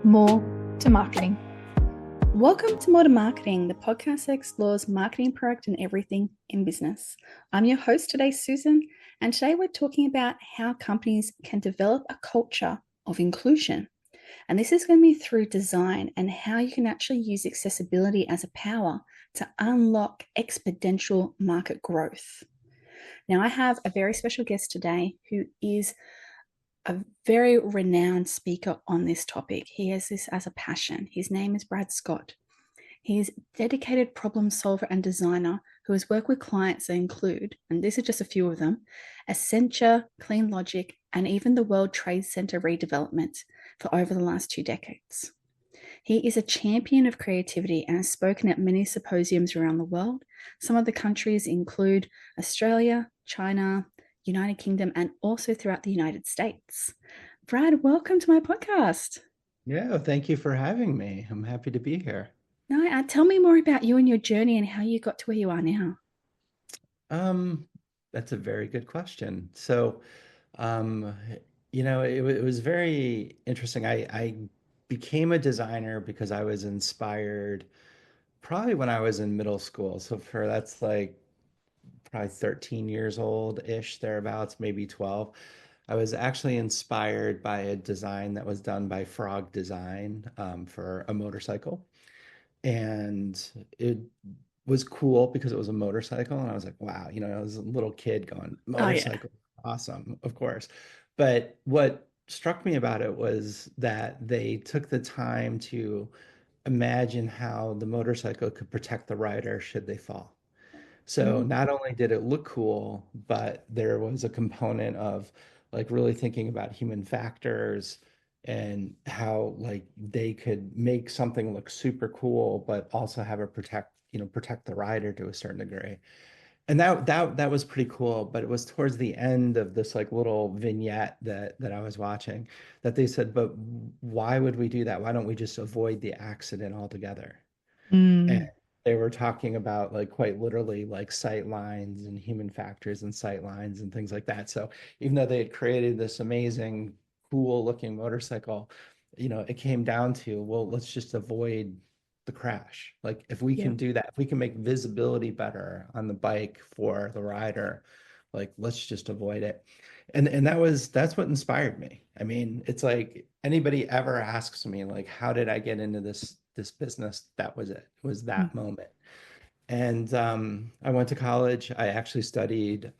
More to marketing. Welcome to Modern Marketing, the podcast that explores marketing, product, and everything in business. I'm your host today, Susan, and today we're talking about how companies can develop a culture of inclusion. And this is going to be through design and how you can actually use accessibility as a power to unlock exponential market growth. Now, I have a very special guest today who is a very renowned speaker on this topic. He has this as a passion. His name is Brad Scott. He is a dedicated problem solver and designer who has worked with clients that include, and these are just a few of them, Accenture, CleanLogic, and even the World Trade Center Redevelopment for over the last 2 decades. He is a champion of creativity and has spoken at many symposiums around the world. Some of the countries include Australia, China, United Kingdom, and also throughout the United States. Brad, welcome to my podcast. Yeah, thank you for having me. I'm happy to be here. Now, tell me more about you and your journey and how you got to where you are now. Um, that's a very good question. Um, it was very interesting. I became a designer because I was inspired probably when I was in middle school. So for that's like probably 13 years old-ish, thereabouts, maybe 12. I was actually inspired by a design that was done by Frog Design for a motorcycle. And it was cool because it was a motorcycle, and I was like, wow, I was a little kid going, Oh, yeah. motorcycle, awesome, of course. But what struck me about it was that they took the time to imagine how the motorcycle could protect the rider should they fall. So Mm, not only did it look cool, but there was a component of like really thinking about human factors and how like they could make something look super cool, but also have it protect the rider to a certain degree. And that was pretty cool, but it was towards the end of this like little vignette that I was watching that they said, but why would we do that? Why don't we just avoid the accident altogether? And Mm. they were talking about like quite literally like sight lines and human factors and sight lines and things like that. So even though they had created this amazing, cool looking motorcycle, it came down to, well, let's just avoid the crash. Like if we yeah. can do that, if we can make visibility better on the bike for the rider, like let's just avoid it. And that's what inspired me. I mean, it's like anybody ever asks me like how did I get into this business? That was it. It was Mm. that moment. And I went to college. I actually studied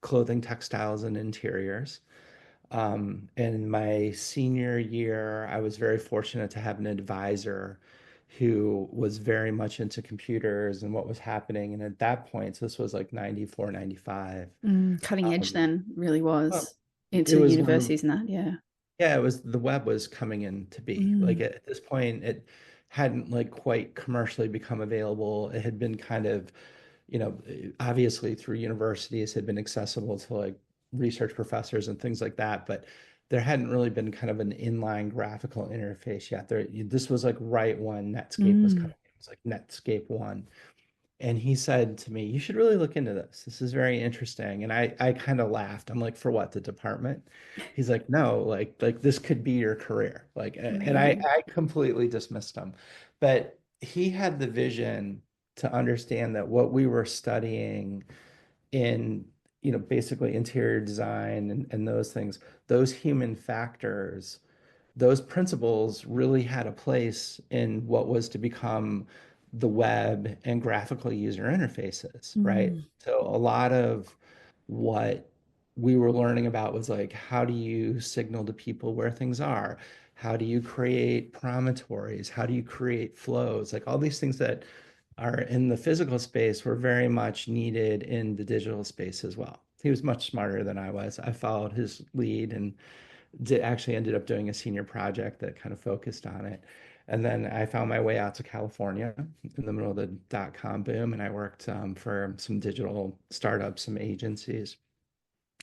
clothing, textiles, and interiors. And in my senior year, I was very fortunate to have an advisor who was very much into computers and what was happening. And at that point, so this was like 94, 95. Cutting edge Um, then really well, was it into was one of universities and that. Yeah. Yeah, it was the web was coming in to be. Like Mm, at this point, it hadn't like quite commercially become available. It had been kind of, obviously through universities had been accessible to like research professors and things like that, but there hadn't really been kind of an inline graphical interface yet. This was like right when Netscape was mm, coming. It was like Netscape 1. And he said to me, "You should really look into this. This is very interesting." And I kind of laughed. I'm like, "For what? The department?" He's like, "No, like this could be your career." Like, and amazing. I completely dismissed him. But he had the vision to understand that what we were studying in, basically interior design and those things, those human factors, those principles really had a place in what was to become the web and graphical user interfaces, right? Mm, So a lot of what we were learning about was like, how do you signal to people where things are? How do you create promontories? How do you create flows? Like all these things that are in the physical space were very much needed in the digital space as well. He was much smarter than I was. I followed his lead and actually ended up doing a senior project that kind of focused on it. And then I found my way out to California in the middle of the dot-com boom, and I worked for some digital startups, some agencies,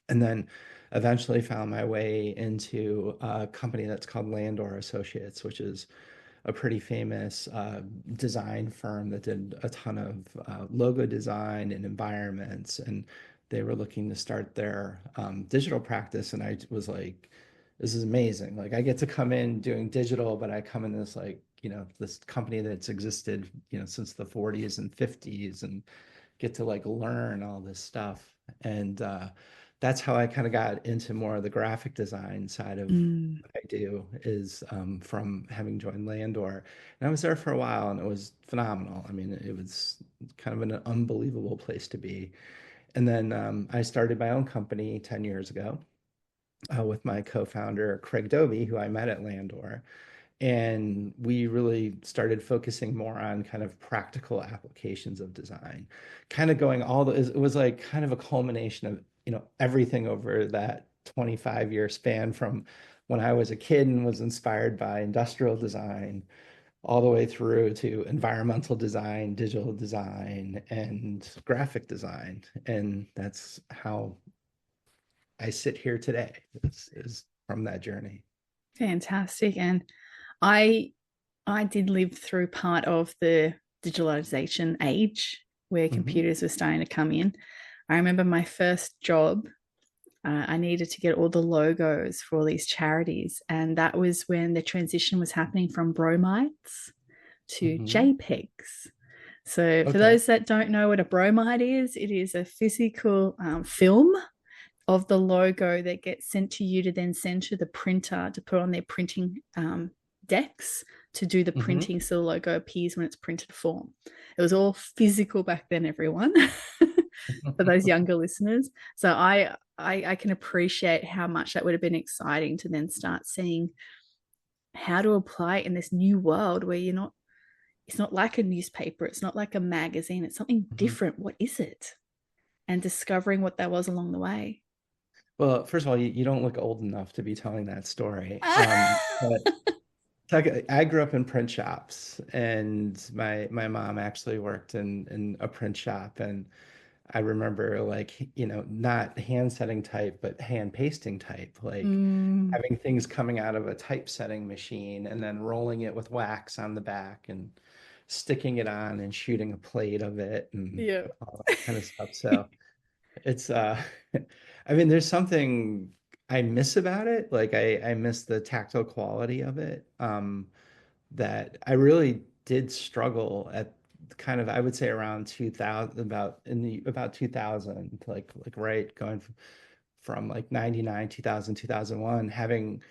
and then eventually found my way into a company that's called Landor Associates, which is a pretty famous design firm that did a ton of logo design and environments. And they were looking to start their digital practice. And I was like, this is amazing. Like I get to come in doing digital, but I come in this this company that's existed, since the 40s and 50s and get to like learn all this stuff. And that's how I kind of got into more of the graphic design side of Mm. what I do is from having joined Landor. And I was there for a while and it was phenomenal. I mean, it was kind of an unbelievable place to be. And then I started my own company 10 years ago with my co-founder, Craig Dovey, who I met at Landor. And we really started focusing more on kind of practical applications of design, kind of going it was like kind of a culmination of, everything over that 25-year span from when I was a kid and was inspired by industrial design all the way through to environmental design, digital design, and graphic design. And that's how I sit here today is from that journey. Fantastic. And I I did live through part of the digitalization age where Hmm. computers were starting to come in. I remember my first job, I needed to get all the logos for all these charities. And that was when the transition was happening from bromides to Hmm. JPEGs. So, for Okay. those that don't know what a bromide is, it is a physical film of the logo that gets sent to you to then send to the printer to put on their printing decks to do the Hmm. printing so the logo appears when it's printed form. It was all physical back then, everyone, for those younger listeners. So I can appreciate how much that would have been exciting to then start seeing how to apply it in this new world where you're not, it's not like a newspaper, it's not like a magazine, it's something Hmm. different. What is it? And discovering what that was along the way. Well, first of all, you don't look old enough to be telling that story. But I grew up in print shops, and my mom actually worked in a print shop, and I remember like, not hand setting type, but hand pasting type, like Mm, having things coming out of a typesetting machine and then rolling it with wax on the back and sticking it on and shooting a plate of it and yeah. all that kind of stuff. So it's I mean, there's something I miss about it. Like I miss the tactile quality of it. That I really did struggle at kind of I would say around 2000 about 2000 like right going from like 99 2000 2001 having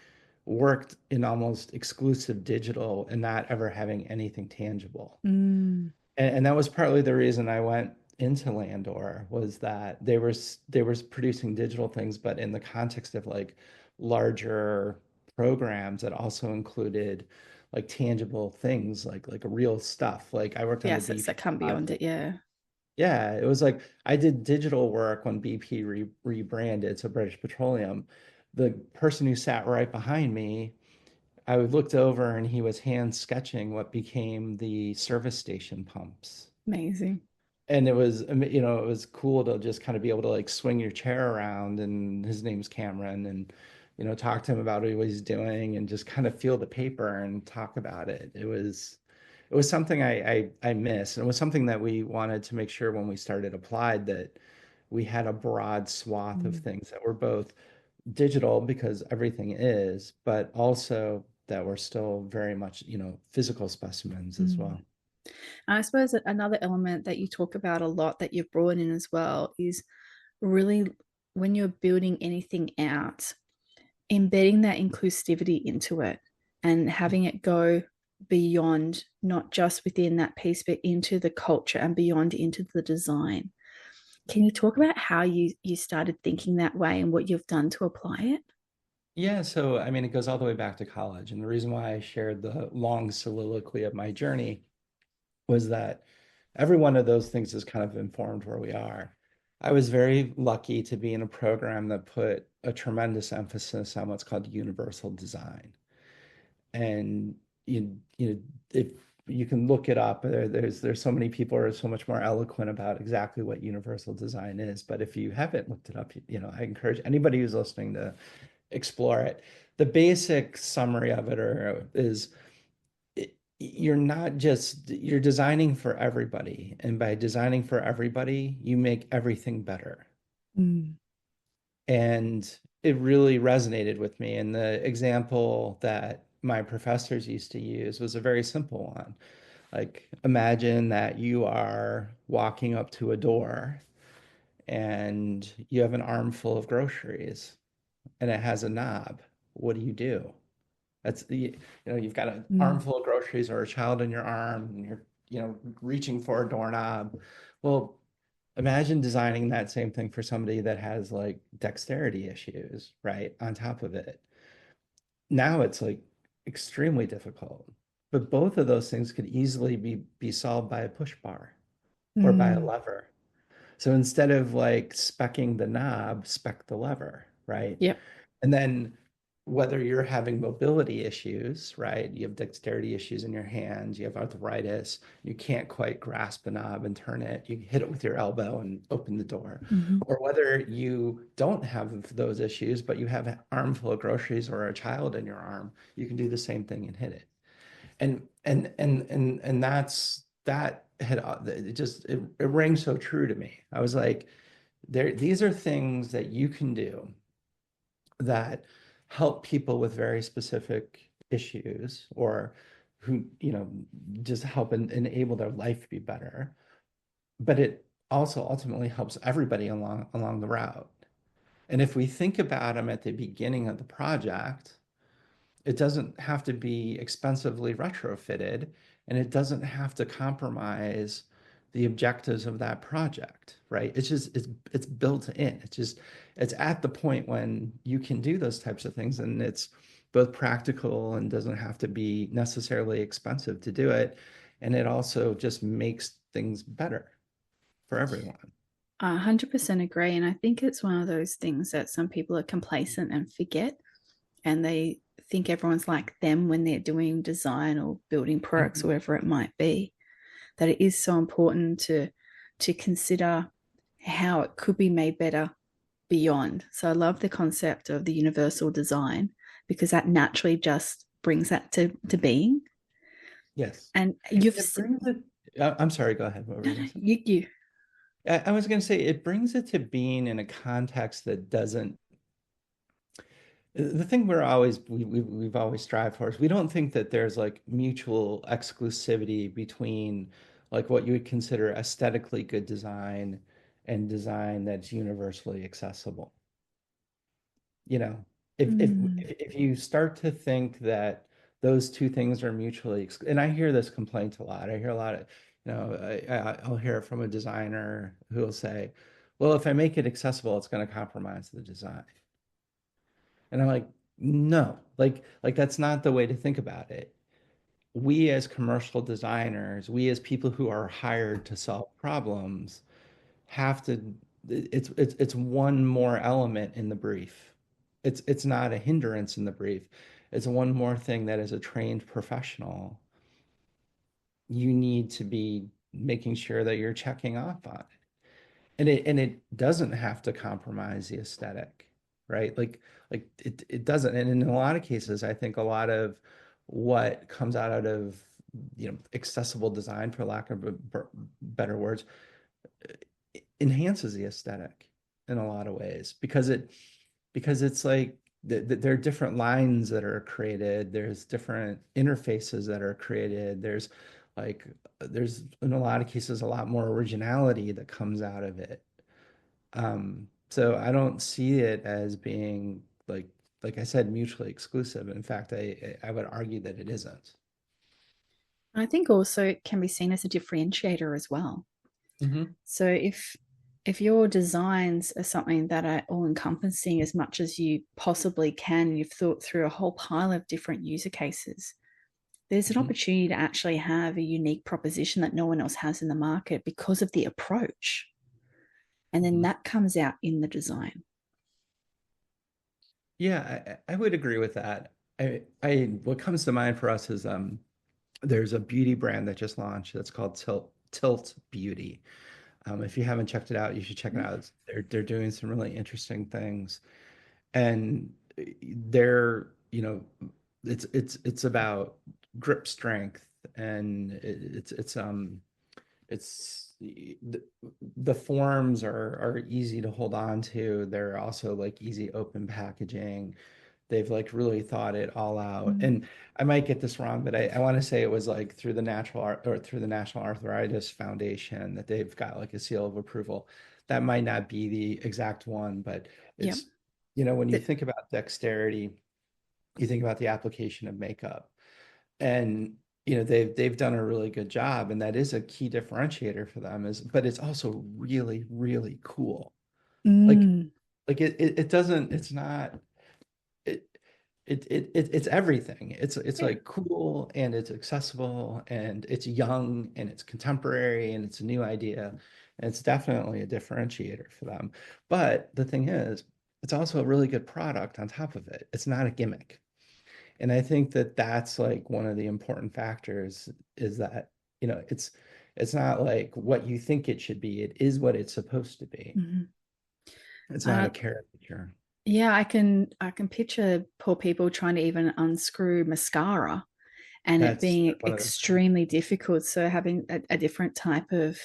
worked in almost exclusive digital and not ever having anything tangible. Mm, And that was partly the reason I went into Landor was that they were producing digital things, but in the context of like larger programs that also included like tangible things, like real stuff. Like I worked the on the assets BP that come beyond it. project. Yeah. Yeah, it was like I did digital work when BP rebranded, so British Petroleum. The person who sat right behind me, I looked over and he was hand sketching what became the service station pumps. Amazing. And it was cool to just kind of be able to like swing your chair around, and his name's Cameron, and talk to him about what he's doing and just kind of feel the paper and talk about it. It was something I miss, and it was something that we wanted to make sure when we started Applied that we had a broad swath of Mm, things that were both digital because everything is, but also that we're still very much, physical specimens as mm. well. And I suppose that another element that you talk about a lot that you've brought in as well is really when you're building anything out, embedding that inclusivity into it and having it go beyond not just within that piece, but into the culture and beyond into the design. Can you talk about how you started thinking that way and what you've done to apply it? Yeah, so I mean, it goes all the way back to college. And the reason why I shared the long soliloquy of my journey was that every one of those things has kind of informed where we are. I was very lucky to be in a program that put a tremendous emphasis on what's called universal design. And if you can look it up, there's so many people are so much more eloquent about exactly what universal design is. But if you haven't looked it up, I encourage anybody who's listening to explore it. The basic summary of is you're designing for everybody. And by designing for everybody, you make everything better. Mm. And it really resonated with me. And the example that my professors used to use was a very simple one. Like, imagine that you are walking up to a door and you have an armful of groceries and it has a knob. What do you do? That's the, you've got an Mm. armful of groceries or a child in your arm and you're, reaching for a doorknob. Well, imagine designing that same thing for somebody that has like dexterity issues, right? On top of it. Now it's like extremely difficult. But both of those things could easily be solved by a push bar or by a Mm. lever. So instead of like specking the knob, spec the lever, right? Yep. And then whether you're having mobility issues, right? You have dexterity issues in your hands, you have arthritis, you can't quite grasp the knob and turn it, you hit it with your elbow and open the door. Hmm. Or whether you don't have those issues, but you have an armful of groceries or a child in your arm, you can do the same thing and hit it. And that had it rang so true to me. I was like, these are things that you can do that help people with very specific issues or who, just help enable their life be better. But it also ultimately helps everybody along the route. And if we think about them at the beginning of the project, it doesn't have to be expensively retrofitted, and it doesn't have to compromise the objectives of that project, right? It's built in. It's at the point when you can do those types of things, and it's both practical and doesn't have to be necessarily expensive to do it. And it also just makes things better for everyone. I 100% agree. And I think it's one of those things that some people are complacent and forget, and they think everyone's like them when they're doing design or building products or Mhm. whatever it might be. That it is so important to consider how it could be made better beyond. So I love the concept of the universal design because that naturally just brings that to being. Yes. And And you've it brings it, I'm sorry, go ahead. What were you going to say? you I was going to say it brings it to being in a context that doesn't. The thing we've always strived for is we don't think that there's like mutual exclusivity between like what you would consider aesthetically good design and design that's universally accessible. You know, if you start to think that those two things are and I hear this complaint a lot. I hear a lot of, I'll hear it from a designer who will say, well, if I make it accessible, it's going to compromise the design. And I'm like, no, like that's not the way to think about it. We as commercial designers, we as people who are hired to solve problems, have to it's one more element in the brief. It's not a hindrance in the brief. It's one more thing that as a trained professional, you need to be making sure that you're checking off on. And it doesn't have to compromise the aesthetic, right? Like it doesn't. And in a lot of cases, I think a lot of what comes out of accessible design, for lack of better words, enhances the aesthetic in a lot of ways because it's like there are different lines that are created, there's different interfaces that are created, there's in a lot of cases a lot more originality that comes out of it. So I don't see it as being like I said, mutually exclusive. In fact, I would argue that it isn't. I think also it can be seen as a differentiator as well. Hmm. So if your designs are something that are all encompassing as much as you possibly can, you've thought through a whole pile of different user cases, there's an Hmm. opportunity to actually have a unique proposition that no one else has in the market because of the approach. And then Hmm. that comes out in the design. Yeah, I would agree with that. What comes to mind for us is there's a beauty brand that just launched that's called Tilt Beauty. If you haven't checked it out, you should check it out. They're doing some really interesting things, and they're it's about grip strength, and it's the forms are easy to hold on to. They're also like easy open packaging. They've like really thought it all out. Mm. And I might get this wrong, but I want to say it was like through the Natural Art or through the National Arthritis Foundation that they've got like a seal of approval. That might not be the exact one, but Yep. it's, when you Th- think about dexterity, you think about the application of makeup. And they've done a really good job, and that is a key differentiator for them, but it's also really, really cool. Like Mm. it doesn't, it's not it, it's everything. It's Yeah. like cool, and it's accessible, and it's young, and it's contemporary, and it's a new idea. And it's definitely a differentiator for them. But the thing is, it's also a really good product on top of it. It's not a gimmick. And I think that that's like one of the important factors, is that, it's not like what you think it should be. It is what it's supposed to be. Mhm. It's not Uh, a caricature. yeah, I can picture poor people trying to even unscrew mascara and it That's being one of those things. extremely difficult. So having a different type of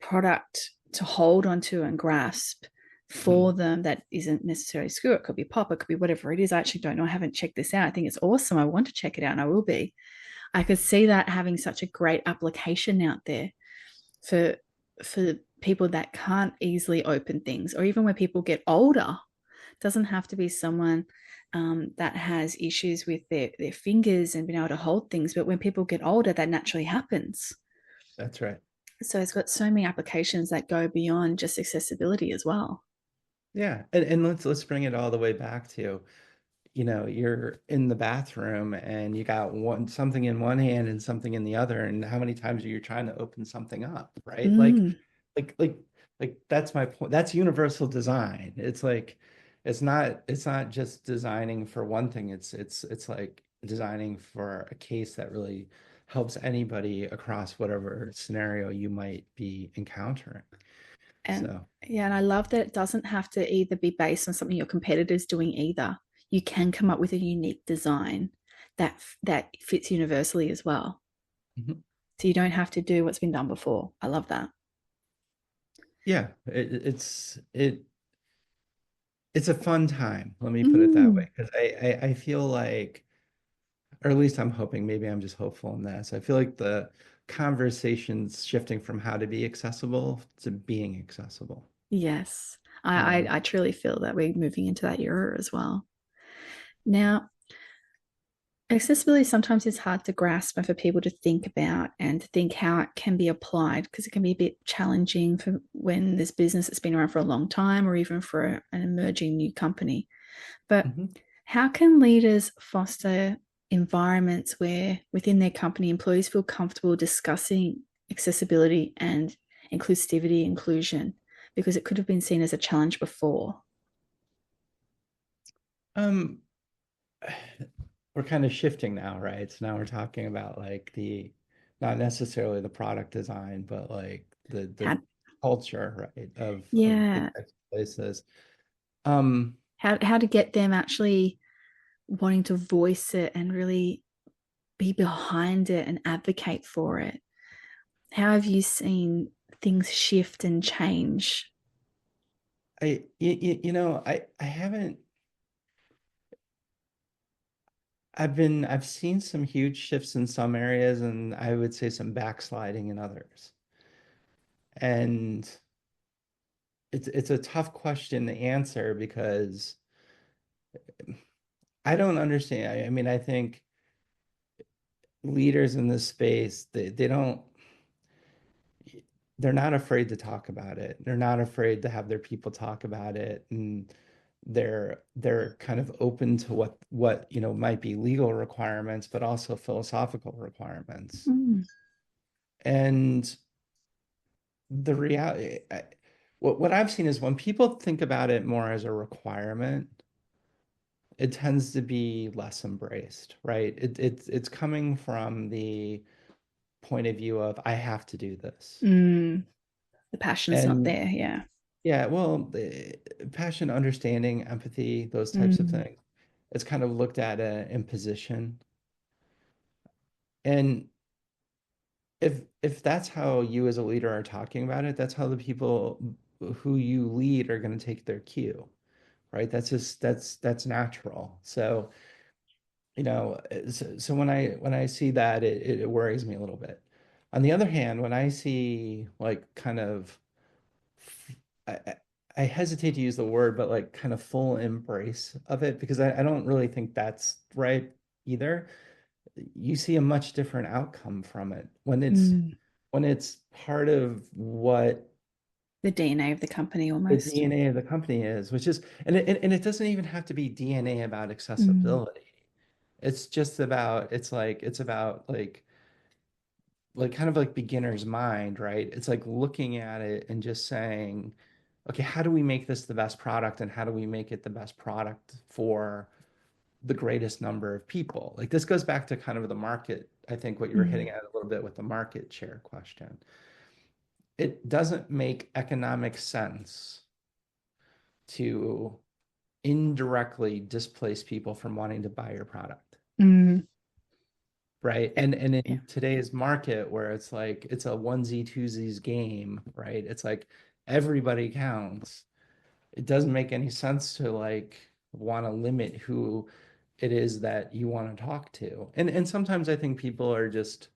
product to hold onto and grasp for Mhm. them that isn't necessarily screw. It could be pop, it could be whatever it is. I actually don't know. I haven't checked this out. I think it's awesome. I want to check it out and I will be. I could see that having such a great application out there for for people that can't easily open things, or even when people get older. It doesn't have to be someone that has issues with their fingers and being able to hold things, but when people get older, that naturally happens. That's right. So it's got so many applications that go beyond just accessibility as well. Yeah. And let's bring it all the way back to, you're in the bathroom and you got something in one hand and something in the other, and how many times are you trying to open something up, right? Mm. Like like that's my point. That's universal design. It's not just designing for one thing. It's like designing for a case that really helps anybody across whatever scenario you might be encountering. And So, yeah, and I love that it doesn't have to either be based on something your competitor's doing either. You can come up with a unique design that fits universally as well. mhm. So you don't have to do what's been done before. I love that. Yeah, it's a fun time. Let me put it that Mm. way, because I feel like, or at least I'm hoping, maybe I'm just hopeful in this. I feel like the conversation's shifting from how to be accessible to being accessible. Yes, You know, I truly feel that we're moving into that era as well. Now, accessibility sometimes is hard to grasp and for people to think about and to think how it can be applied because it can be a bit challenging for when there's business that's been around for a long time or even for an emerging new company. But Mhm. how can leaders foster environments where within their company employees feel comfortable discussing accessibility and inclusivity, inclusion, because it could have been seen as a challenge before? Um, we're kind of shifting now, right? So now we're talking about like not necessarily the product design, but like the How, culture, right, of these yeah, types of places. Um, how to get them actually wanting to voice it and really be behind it and advocate for it. How have you seen things shift and change? I haven't. I've seen some huge shifts in some areas, and I would say some backsliding in others. And it's a tough question to answer, because I don't understand. I mean, I think leaders in this space, they don't, they're not afraid to talk about it. They're not afraid to have their people talk about it, and they're kind of open to what might be legal requirements, but also philosophical requirements. Mm. And the reality, what I've seen is when people think about it more as a requirement, it tends to be less embraced, right? It's coming from the point of view of, I have to do this. Mm. The passion's not And there. Yeah. yeah, well, the passion, understanding, empathy, those types of Mm. things, it's kind of looked at an imposition. And if that's how you as a leader are talking about it, that's how the people who you lead are going to take their cue, right? That's natural. So, so when I see that, it worries me a little bit. On the other hand, when I see like kind of I, I I hesitate to use the word, but like kind of full embrace of it, because I don't really think that's right either. You see a much different outcome from it Mm. when it's part of what The DNA of the company the almost. DNA of the company is, which is, and it doesn't even have to be DNA about Mm. accessibility. It's just about, it's about like kind of like beginner's mind, right? It's like looking at it and just saying, okay, how do we make this the best product, and how do we make it the best product for the greatest number of people? Like this goes back to kind of the market, I think what you were hitting Mm. at a little bit with the market share question. It doesn't make economic sense to indirectly displace people from wanting to buy your product, Mm. right? Eh, And Yeah. in today's market where it's like it's a onesie twosies game, right? It's like everybody counts. It doesn't make any sense to like want to limit who it is that you want to talk to. And sometimes I think people are just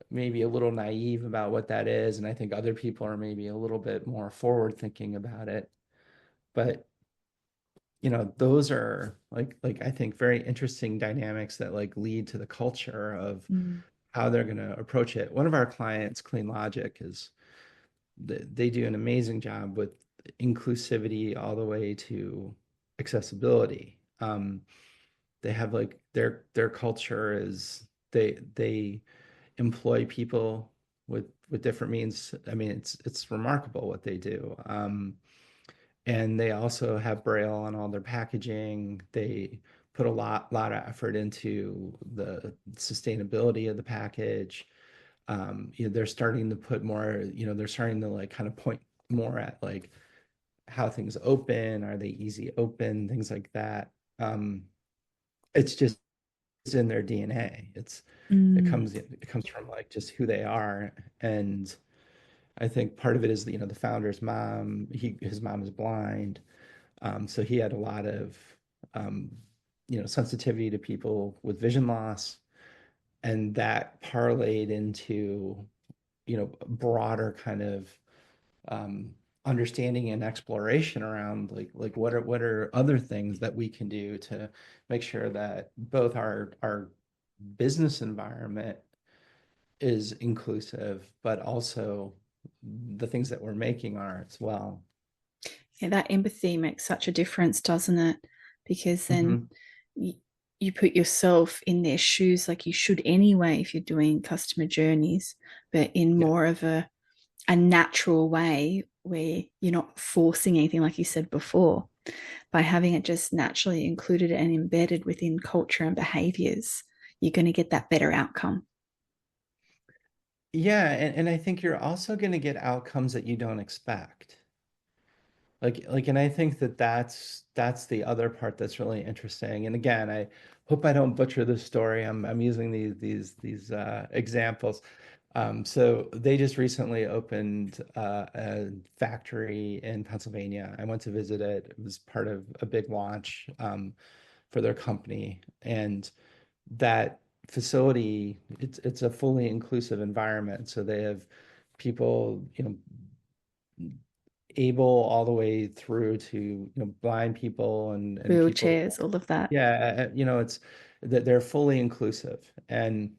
maybe a little naive about what that is, and I think other people are maybe a little bit more forward thinking about it. But those are like I think very interesting dynamics that like lead to the culture of Mm. how they're going to approach it. One of our clients, CleanLogic, is they do an amazing job with inclusivity all the way to accessibility. They have like their culture is they employ people with different means. I mean, it's remarkable what they do. And they also have Braille on all their packaging. They put a lot of effort into the sustainability of the package. They're starting to put more, they're starting to like kind of point more at like how things open, are they easy open, things like that. It's just it's in their DNA. Mm. It comes from like just who they are. And I think part of it is the founder's mom. His mom is blind. So he had a lot of, um, sensitivity to people with vision loss, and that parlayed into, broader kind of um, understanding and exploration around like what are other things that we can do to make sure that both our business environment is inclusive, but also the things that we're making are as well. Yeah, that empathy makes such a difference, doesn't it? Because then Hmm. you, you put yourself in their shoes like you should anyway if you're doing customer journeys, but in Yeah. more of a natural way where you're not forcing anything, like you said before, by having it just naturally included and embedded within culture and behaviors, you're going to get that better outcome. Yeah, and I think you're also going to get outcomes that you don't expect. And I think that that's the other part that's really interesting. And again, I hope I don't butcher this story. I'm using these examples. So they just recently opened a factory in Pennsylvania. I went to visit it. It was part of a big launch for their company, and that facility, it's a fully inclusive environment. So they have people, able all the way through to blind people and Wheelchairs, people. all of that. Yeah, it's that they're fully inclusive. And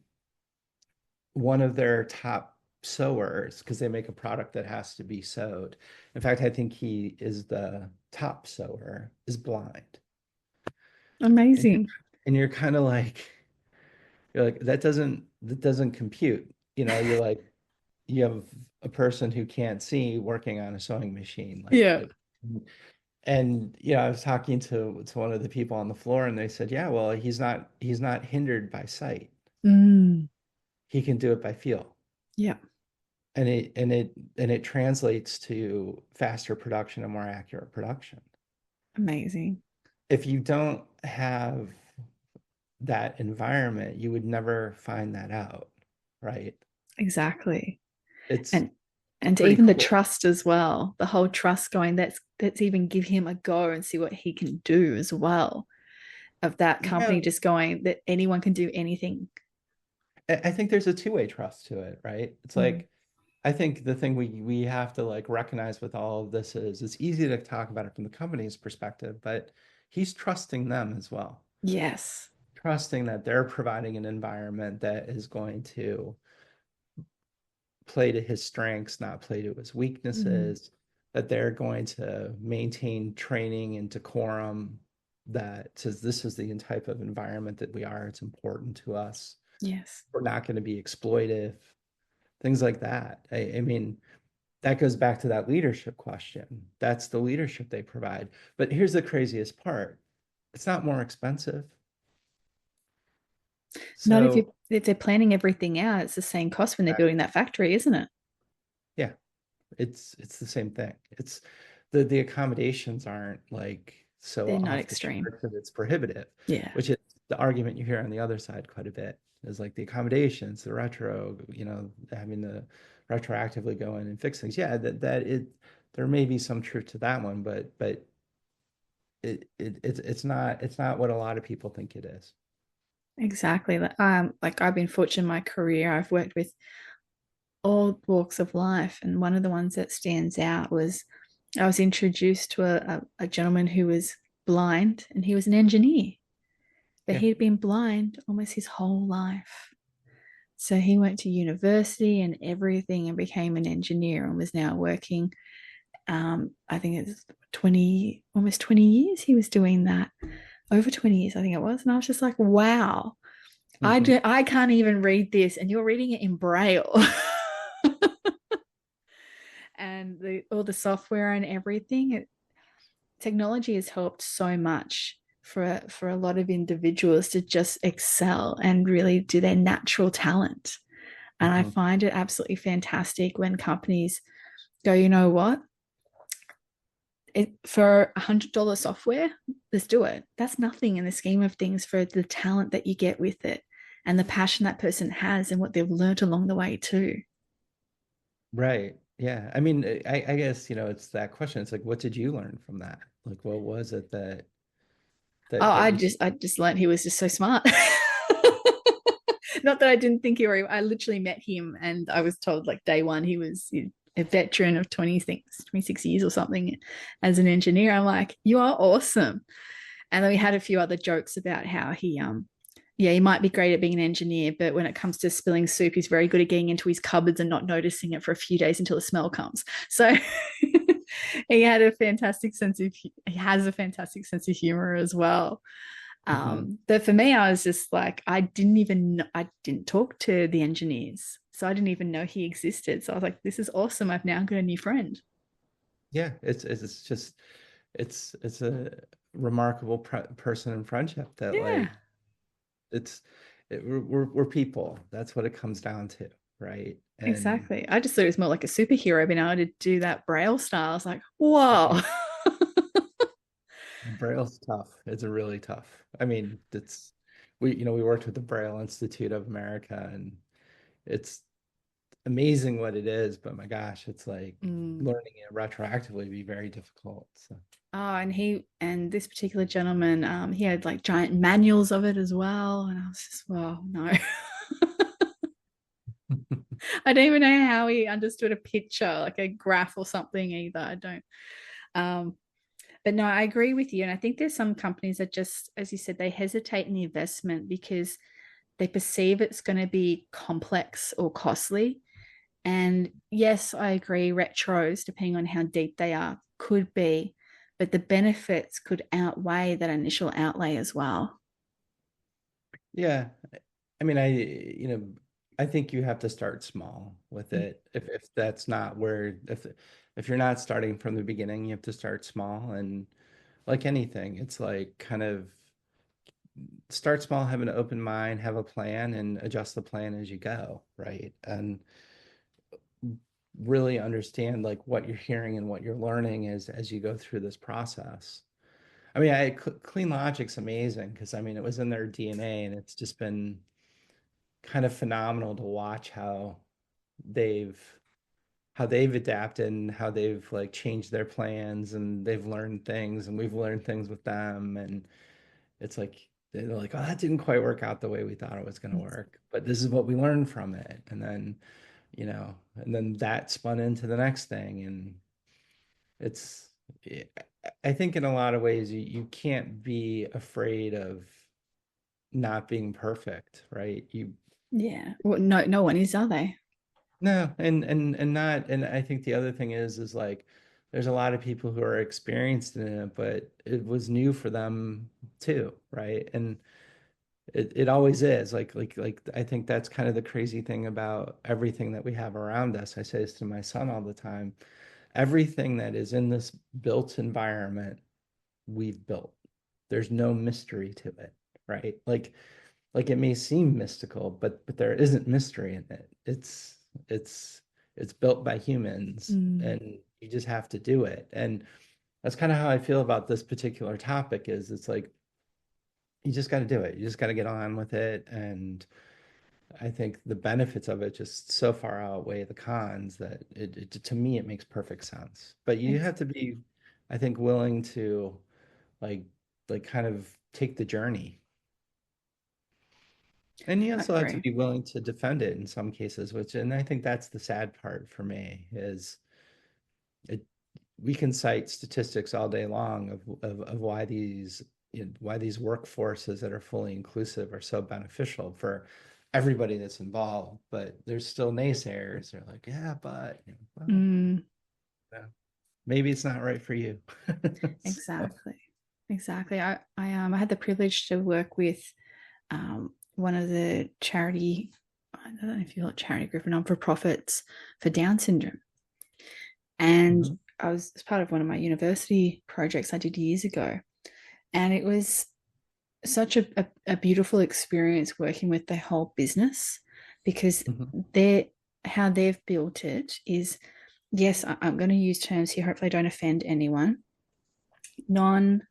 one of their top sewers, because they make a product that has to be sewed. In fact, I think he is the top sewer, is blind. And you're, Amazing. and you're kind of like that doesn't compute. You're like you have a person who can't see working on a sewing machine. Yeah. And I was talking to one of the people on the floor, and they said, yeah, well, he's not hindered by sight. Mm. He can do it by feel. Yeah. And it translates to faster production and more accurate production. Amazing. If you don't have that environment, you would never find that out, right? Exactly. It's And and pretty even the cool. trust as well, the whole trust going, let's even give him a go and see what he can do as well. Of that Yeah, company just going that anyone can do anything. I think there's a two-way trust to it, right? It's Mm. like I think the thing we have to like recognize with all of this is it's easy to talk about it from the company's perspective, but he's trusting them as well. Yes. Trusting that they're providing an environment that is going to play to his strengths, not play to his Mm. weaknesses, that they're going to maintain training and decorum that says this is the type of environment that we are. It's important to us. Yes. We're not going to be exploitive, things like that. I mean, that goes back to that leadership question. That's the leadership they provide. But here's the craziest part. It's not more expensive. Not if you So, if they're planning everything out, it's the same cost when they're building that factory, isn't it? yeah, it's the same thing. It's the accommodations aren't like so They're not off the extreme. charts that it's prohibitive, Yeah. which is the argument you hear on the other side quite a bit is like the accommodations, the retro, having to retroactively go in and fix things. Yeah, that it there may be some truth to that one, but it's not what a lot of people think it is. Exactly. Like I've been fortunate in my career. I've worked with all walks of life, and one of the ones that stands out was I was introduced to a gentleman who was blind, and he was an engineer, but Yeah. he'd been blind almost his whole life. So he went to university and everything and became an engineer and was now working. I think it's 20, almost 20 years he was doing that. Over 20 years, I think it was. And I was just like, wow, Hmm. I can't even read this, and you're reading it in braille. And all the software and everything, technology has helped so much for a lot of individuals to just excel and really do their natural talent. And I Hmm. find it absolutely fantastic when companies go, you know what? For $100 software, let's do it. That's nothing in the scheme of things for the talent that you get with it and the passion that person has and what they've learned along the way too. Right. Yeah. I mean, I guess, it's that question. It's like, what did you learn from that? Like, what was it that Oh, that that you I just learned he was just so smart. Not that I didn't think he were. I literally met him, and I was told like day one he was a veteran of 26 years or something as an engineer. I'm like, you are awesome. And then we had a few other jokes about how he might be great at being an engineer, but when it comes to spilling soup, he's very good at getting into his cupboards and not noticing it for a few days until the smell comes. So he has a fantastic sense of humor as well. hmm But for me, I was just like, I didn't talk to the engineers. So I didn't even know he existed. So I was like, this is awesome. I've now got a new friend. Yeah, it's just it's a remarkable person in friendship that Yeah, like it's we're people. That's what it comes down to, right? And exactly. I just thought it was more like a superhero being able to do that braille style. I was like, whoa. Braille's tough. It's a really tough. I mean, it's we worked with the Braille Institute of America, and it's amazing what it is, but my gosh, it's like Mm. learning it retroactively would be very difficult. So Oh, and this particular gentleman, he had like giant manuals of it as well. And I was just, well, no. I don't even know how he understood a picture, like a graph or something either. I don't. Um, but no, I agree with you. And I think there's some companies that just, as you said, they hesitate in the investment because they perceive it's going to be complex or costly. And yes, I agree, retros, depending on how deep they are, could be, but the benefits could outweigh that initial outlay as well. yeah, I mean, I think you have to start small with it. If that's not where if you're not starting from the beginning, you have to start small. And like anything, it's like kind of start small, have an open mind, have a plan, and adjust the plan as you go, right? And really understand like what you're hearing and what you're learning as you go through this process. I mean, CleanLogic's amazing because I mean it was in their DNA and it's just been kind of phenomenal to watch how they've how they've adapted and how they've like changed their plans, and they've learned things and we've learned things with them. And it's like they're like, oh, that didn't quite work out the way we thought it was going to work, but this is what we learned from it. And then, and then that spun into the next thing. And it's I think in a lot of ways you can't be afraid of not being perfect, right? You Yeah. Well, no one is, are they? No, and not, and I think the other thing is like there's a lot of people who are experienced in it, but it was new for them too, right? And it always is. Like I think that's kind of the crazy thing about everything that we have around us. I say this to my son all the time. Everything that is in this built environment, we've built. There's no mystery to it, right? Like it may seem mystical, but there isn't mystery in it. It's it's built by humans, Mm, and you just have to do it. And that's kind of how I feel about this particular topic is it's like you just got to do it. You just got to get on with it. And I think the benefits of it just so far outweigh the cons that to me it makes perfect sense. But you ex- have to be, I think, willing to like kind of take the journey. And you I also have to agree. be willing to defend it in some cases, which, and I think that's the sad part for me is it, we can cite statistics all day long of why why these workforces that are fully inclusive are so beneficial for everybody that's involved. But there's still naysayers. They're like, yeah, but well, Mm, yeah, maybe it's not right for you. So, exactly. Exactly. I had the privilege to work with one of the charity, I don't know if you call it charity group or non for profits for Down syndrome. And mhm, I was as part of one of my university projects I did years ago. And it was such a beautiful experience working with the whole business because mhm, they're how they've built it is yes, I'm going to use terms here. Hopefully, I don't offend anyone. Non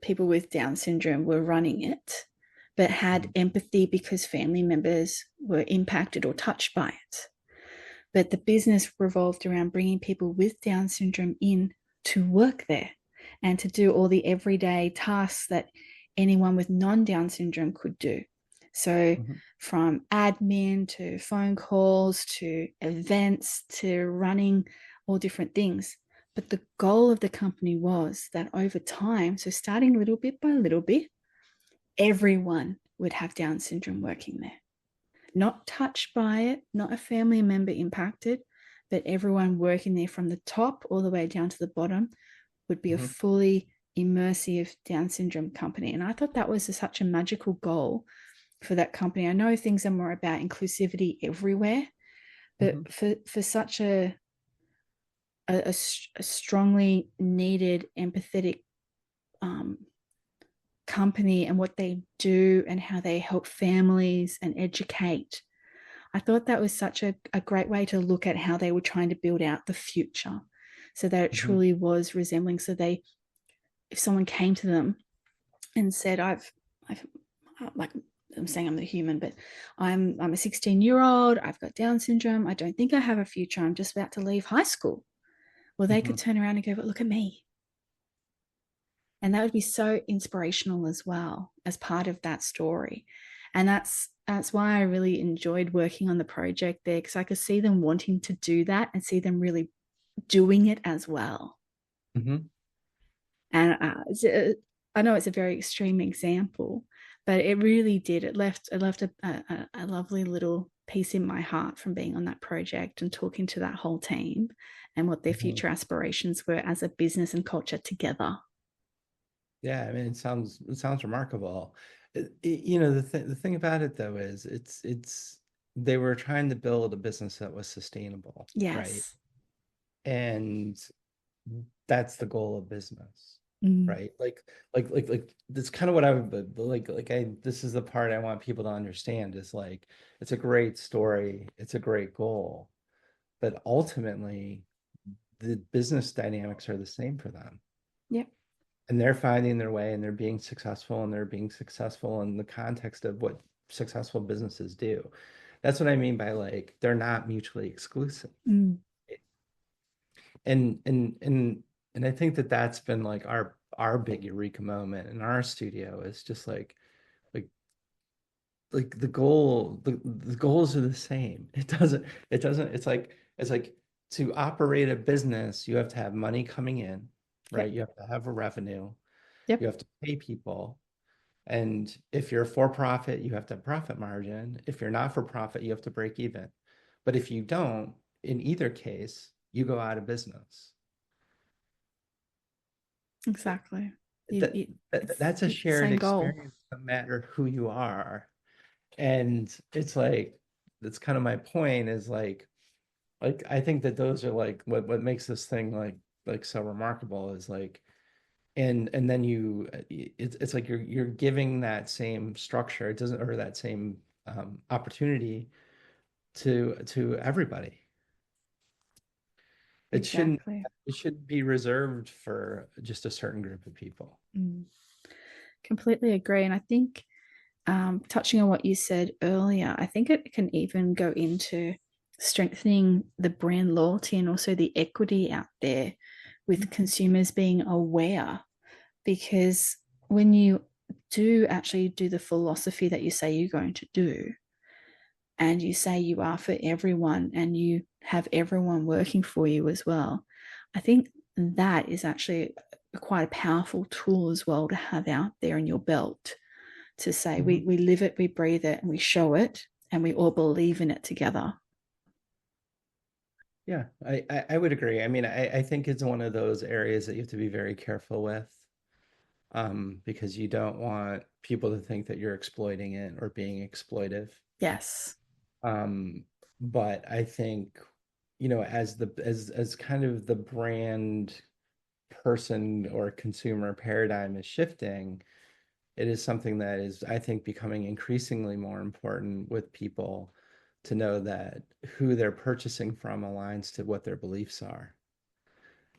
people with Down syndrome were running it, but had mhm, empathy because family members were impacted or touched by it. But the business revolved around bringing people with Down syndrome in to work there and to do all the everyday tasks that anyone with non Down syndrome could do. So, mhm, from admin to phone calls to events to running all different things. But the goal of the company was that over time, so starting little bit by little bit, everyone would have Down syndrome working there, not touched by it, not a family member impacted, but everyone working there from the top all the way down to the bottom would be a mhm, fully immersive Down syndrome company. And I thought that was such a magical goal for that company. I know things are more about inclusivity everywhere, but mhm, for such a strongly needed, empathetic um, company and what they do and how they help families and educate, I thought that was such a great way to look at how they were trying to build out the future so that it mhm, truly was resembling. So they, if someone came to them and said, I've like, I'm saying I'm the human, but I'm a 16-year-old. I've got Down syndrome. I don't think I have a future. I'm just about to leave high school. Well, they could mhm, turn around and go, but look at me. And that would be so inspirational as well as part of that story. And that's why I really enjoyed working on the project there because I could see them wanting to do that and see them really doing it as well. mhm, And I know it's a very extreme example, but it really did. It left a lovely little piece in my heart from being on that project and talking to that whole team and what their mhm. future aspirations were as a business and culture together. Yeah, I mean, it sounds remarkable. The thing about it though is it's they were trying to build a business that was sustainable, right? Yes. And that's the goal of business, Mm. right? Like that's kind of what I would like I this is the part I want people to understand is like it's a great story, it's a great goal, but ultimately the business dynamics are the same for them. Yep. And they're finding their way and they're being successful, and they're being successful in the context of what successful businesses do. that's what I mean by like they're not mutually exclusive. Mm, And I think that that's been like our big eureka moment in our studio is just like like the goals are the same. It doesn't it's like to operate a business, you have to have money coming in, right? yep. You have to have a revenue, you Yep. have to pay people. And if you're for profit, you have to have profit margin. If you're not for profit, you have to break even. But if you don't, in either case, you go out of business. Exactly. That, that's a It's the shared same goal. experience no matter who you are. And it's like that's kind of my point is like I think that those are like what makes this thing like so remarkable is like and then you it's like you're giving that same structure it doesn't or that same opportunity to everybody. It shouldn't Exactly. it should be reserved for just a certain group of people. Mm, completely agree. And I think touching on what you said earlier, I think it can even go into strengthening the brand loyalty and also the equity out there with consumers being aware. Because when you do actually do the philosophy that you say you're going to do, and you say you are for everyone and you have everyone working for you as well, I think that is actually quite a powerful tool as well to have out there in your belt to say Mhm. we live it, we breathe it, and we show it, and we all believe in it together. Yeah, I would agree. I mean, I think it's one of those areas that you have to be very careful with, because you don't want people to think that you're exploiting it or being exploitive. Yes. Um, but I think, as kind of the brand person or consumer paradigm is shifting, it is something that is, I think, becoming increasingly more important with people to know that who they're purchasing from aligns to what their beliefs are.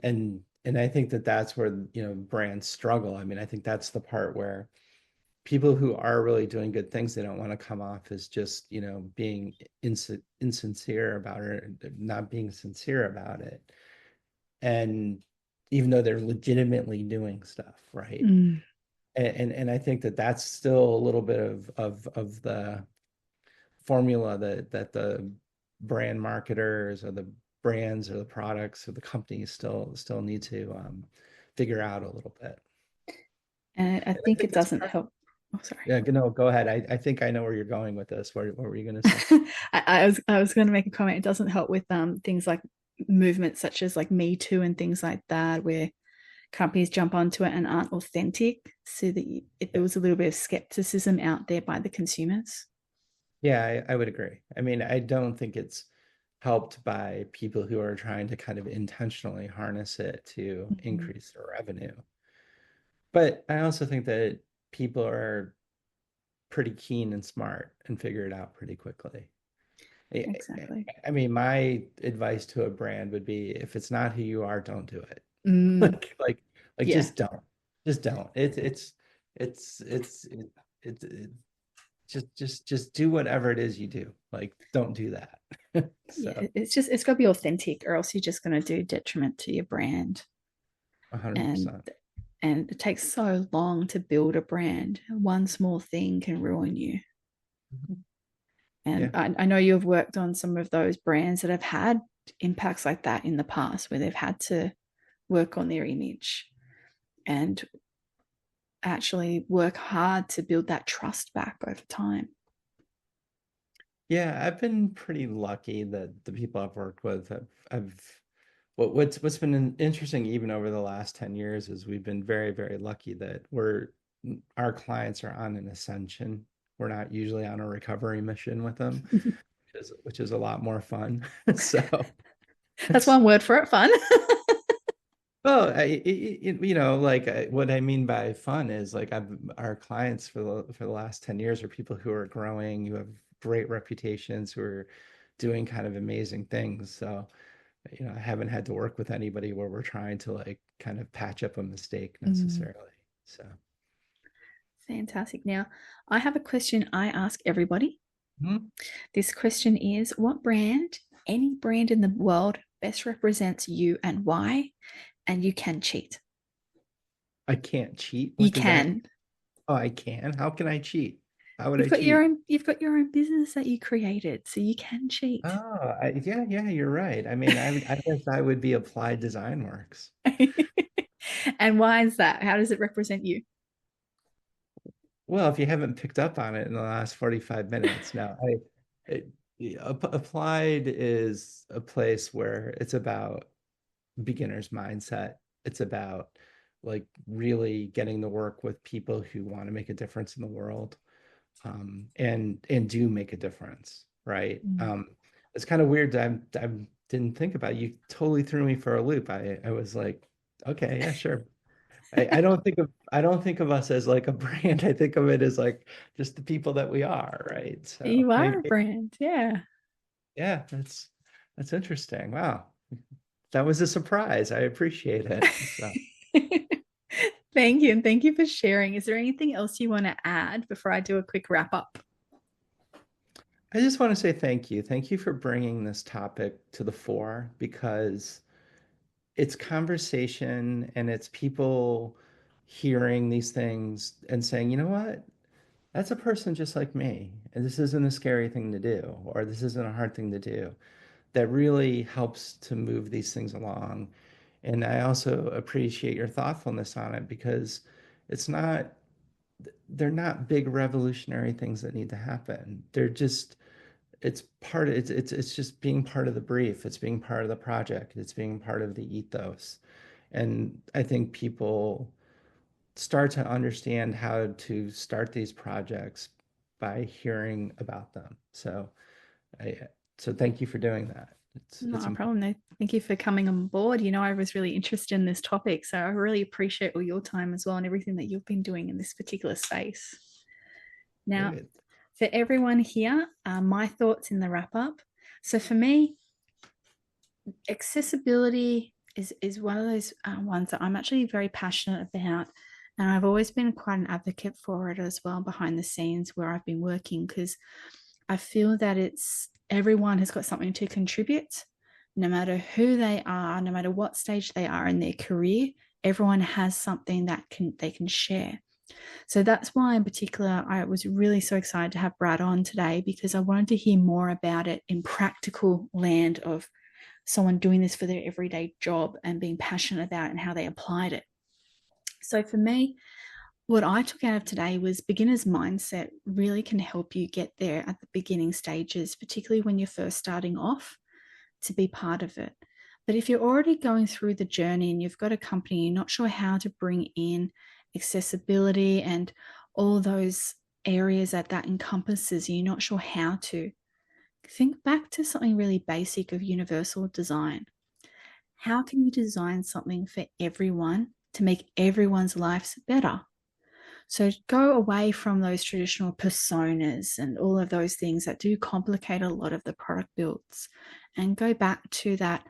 And I think that that's where, brands struggle. I mean, I think that's the part where people who are really doing good things, they don't want to come off as just, being insincere about it, or not being sincere about it. And even though they're legitimately doing stuff, right? Mm, And I think that that's still a little bit of the formula that the brand marketers or the brands or the products or the companies still need to figure out a little bit. and I And I think think it it's doesn't help. Oh, sorry. yeah, no, go ahead. I think I know where you're going with this. What were you going to say? I was going to make a comment. It doesn't help with things like movements such as like Me Too and things like that, where companies jump onto it and aren't authentic, so that there Yeah, was a little bit of skepticism out there by the consumers. yeah, I would agree. I mean, I don't think it's helped by people who are trying to kind of intentionally harness it to Mm-hmm. increase their revenue. But I also think that people are pretty keen and smart and figure it out pretty quickly. I Exactly. I mean, my advice to a brand would be if it's not who you are, don't do it. Mm, Like yeah, just don't. Just don't. It's just do whatever it is you do. Like don't do that. yeah. So It's got to be authentic, or else you're just going to do detriment to your brand. And 100%. and it takes so long to build a brand. One small thing can ruin you. And Yeah. I know you've worked on some of those brands that have had impacts like that in the past, where they've had to work on their image and actually work hard to build that trust back over time. Yeah, I've been pretty lucky that the people I've worked with have what's been interesting even over the last 10 years is we've been very, very lucky that our clients are on an ascension. We're not usually on a recovery mission with them, which is a lot more fun. So That's it's one word for it, fun. well, like what I mean by fun is like our clients for the last 10 years are people who are growing, who have great reputations, who are doing kind of amazing things. So, I haven't had to work with anybody where we're trying to like kind of patch up a mistake Mm, necessarily. So, fantastic. Now, I have a question I ask everybody. Mhm. This question is, what brand, any brand in the world, best represents you and why? And you can cheat. I can't cheat. You What does that? can. Oh, I can. How can I cheat? How would You've I got your cheat? own you've got your own business that you created, so you can cheat. Oh, yeah, yeah, you're right. I mean, I guess I would be Applied Design Works. And why is that? How does it represent you? Well, if you haven't picked up on it in the last 45 minutes, no, it, Applied is a place where it's about beginner's mindset. It's about like really getting to work with people who want to make a difference in the world, and do make a difference, right? Mm. It's kind of weird that I didn't think about it. You totally threw me for a loop. I was like, okay, yeah, sure. I don't think of us as like a brand. I think of it as like just the people that we are, right? So You are maybe, a brand, yeah. yeah, that's interesting. Wow. That was a surprise. I appreciate it. So Thank you, and thank you for sharing. Is there anything else you want to add before I do a quick wrap up? I just want to say thank you. Thank you for bringing this topic to the fore because it's conversation and it's people hearing these things and saying, you know what? That's a person just like me. And this isn't a scary thing to do, or this isn't a hard thing to do. That really helps to move these things along. And I also appreciate your thoughtfulness on it because it's not, they're not big revolutionary things that need to happen. They're just, it's part of it's just being part of the brief, it's being part of the project, it's being part of the ethos. And I think people start to understand how to start these projects by hearing about them. I so thank you for doing that. It's Not a important. problem. No, thank you for coming on board. I was really interested in this topic, so I really appreciate all your time as well and everything that you've been doing in this particular space. Now, Good. for everyone here, my thoughts in the wrap up. So, for me, accessibility is one of those ones that I'm actually very passionate about. And I've always been quite an advocate for it as well behind the scenes where I've been working because I feel that it's everyone has got something to contribute, no matter who they are, no matter what stage they are in their career. Everyone has something that they can share. So that's why, in particular, I was really so excited to have Brad on today because I wanted to hear more about it in practical land of someone doing this for their everyday job and being passionate about it and how they applied it. So for me, what I took out of today was beginner's mindset really can help you get there at the beginning stages, particularly when you're first starting off, to be part of it. But if you're already going through the journey and you've got a company, you're not sure how to bring in accessibility and all those areas that encompasses, you're not sure how to, think back to something really basic of universal design. How can you design something for everyone to make everyone's lives better? So go away from those traditional personas and all of those things that do complicate a lot of the product builds and go back to that.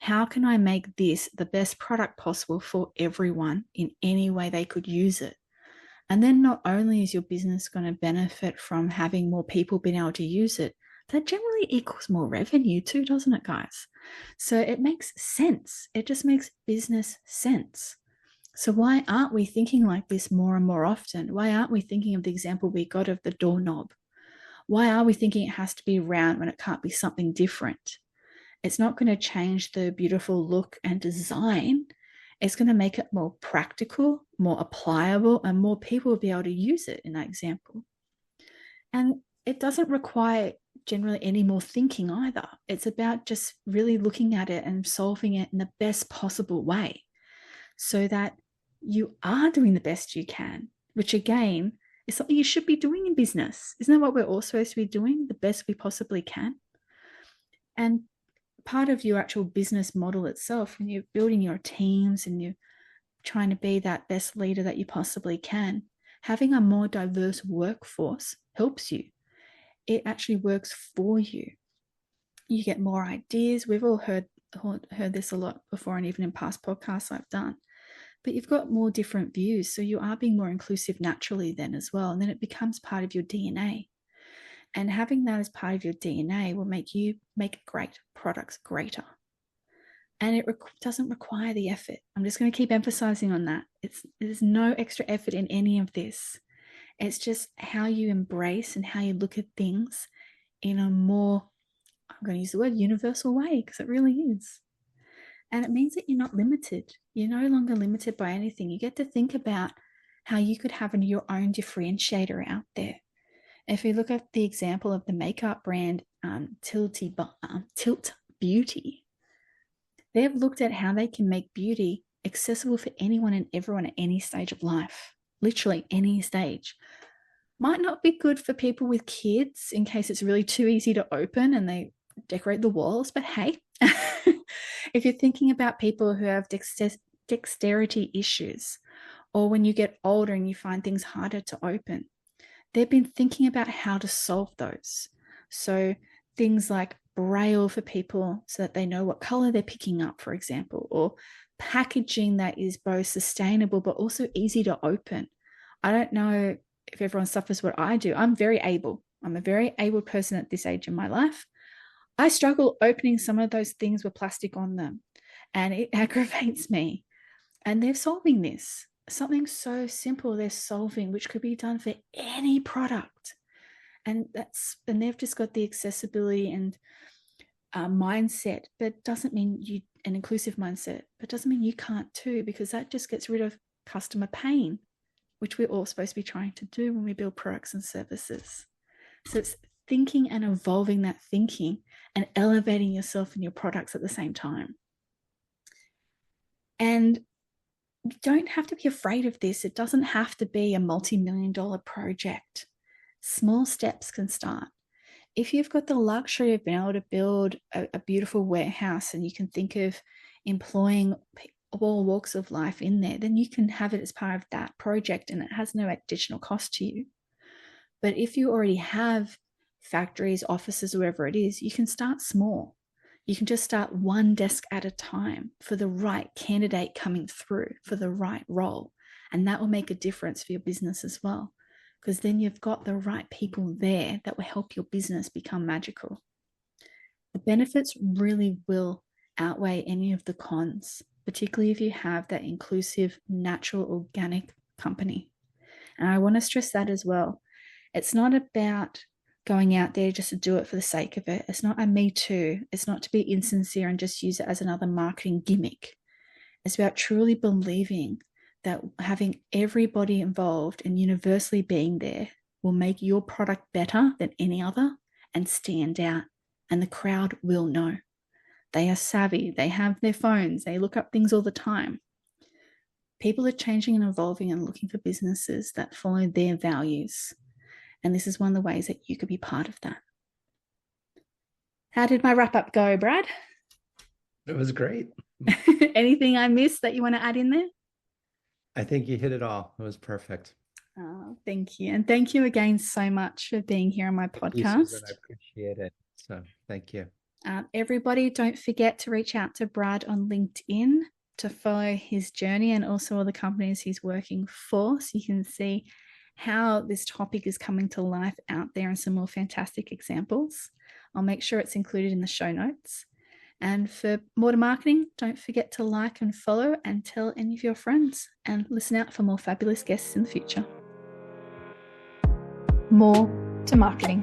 How can I make this the best product possible for everyone in any way they could use it? And then not only is your business going to benefit from having more people being able to use it, that generally equals more revenue too, doesn't it, guys? So it makes sense. It just makes business sense. So why aren't we thinking like this more and more often? Why aren't we thinking of the example we got of the doorknob? Why are we thinking it has to be round when it can't be something different? It's not going to change the beautiful look and design. It's going to make it more practical, more applicable, and more people will be able to use it in that example. And it doesn't require generally any more thinking either. It's about just really looking at it and solving it in the best possible way so that you are doing the best you can, which again is something you should be doing in business. Isn't that what we're all supposed to be doing? The best we possibly can. And part of your actual business model itself, when you're building your teams and you're trying to be that best leader that you possibly can, having a more diverse workforce helps you. It actually works for you. You get more ideas. We've all heard this a lot before, and even in past podcasts I've done. But you've got more different views, so you are being more inclusive naturally then as well, and then it becomes part of your DNA. And having that as part of your DNA will make you make great products greater. And it doesn't require the effort. I'm just going to keep emphasizing on that. There's no extra effort in any of this. It's just how you embrace and how you look at things in a more, I'm going to use the word universal way, because it really is. And it means that you're not limited. You're no longer limited by anything. You get to think about how you could have your own differentiator out there. If you look at the example of the makeup brand Tilt Beauty, they've looked at how they can make beauty accessible for anyone and everyone at any stage of life, literally any stage. Might not be good for people with kids in case it's really too easy to open and they decorate the walls, but hey, if you're thinking about people who have dexterity issues, or when you get older and you find things harder to open, they've been thinking about how to solve those. So things like braille for people so that they know what color they're picking up, for example, or packaging that is both sustainable but also easy to open. I don't know if everyone suffers what I do. I'm very able. I'm a very able person at this age in my life. I struggle opening some of those things with plastic on them, and it aggravates me. And they're solving this. Something so simple they're solving, which could be done for any product. And they've just got the accessibility and mindset, but doesn't mean an inclusive mindset, but doesn't mean you can't too, because that just gets rid of customer pain, which we're all supposed to be trying to do when we build products and services. So it's thinking and evolving that thinking and elevating yourself and your products at the same time. And you don't have to be afraid of this. It doesn't have to be a multi-million-dollar project. Small steps can start. If you've got the luxury of being able to build a beautiful warehouse and you can think of employing all walks of life in there, then you can have it as part of that project and it has no additional cost to you. But if you already have factories, offices, wherever it is, you can start small. You can just start one desk at a time for the right candidate coming through for the right role. And that will make a difference for your business as well, because then you've got the right people there that will help your business become magical. The benefits really will outweigh any of the cons, particularly if you have that inclusive, natural, organic company. And I want to stress that as well. It's not about going out there just to do it for the sake of it. It's not a me too. It's not to be insincere and just use it as another marketing gimmick. It's about truly believing that having everybody involved and universally being there will make your product better than any other and stand out. And the crowd will know. They are savvy. They have their phones. They look up things all the time. People are changing and evolving and looking for businesses that follow their values. And this is one of the ways that you could be part of that. How did my wrap up go, Brad? It was great. Anything I missed that you want to add in there? I think you hit it all. It was perfect. Oh, thank you. And thank you again so much for being here on my podcast. Thank you, Susan. I appreciate it. So thank you. Everybody, don't forget to reach out to Brad on LinkedIn to follow his journey and also all the companies he's working for, so you can see how this topic is coming to life out there and some more fantastic examples. I'll make sure it's included in the show notes. And for more to marketing, don't forget to like and follow and tell any of your friends, and listen out for more fabulous guests in the future. More to marketing.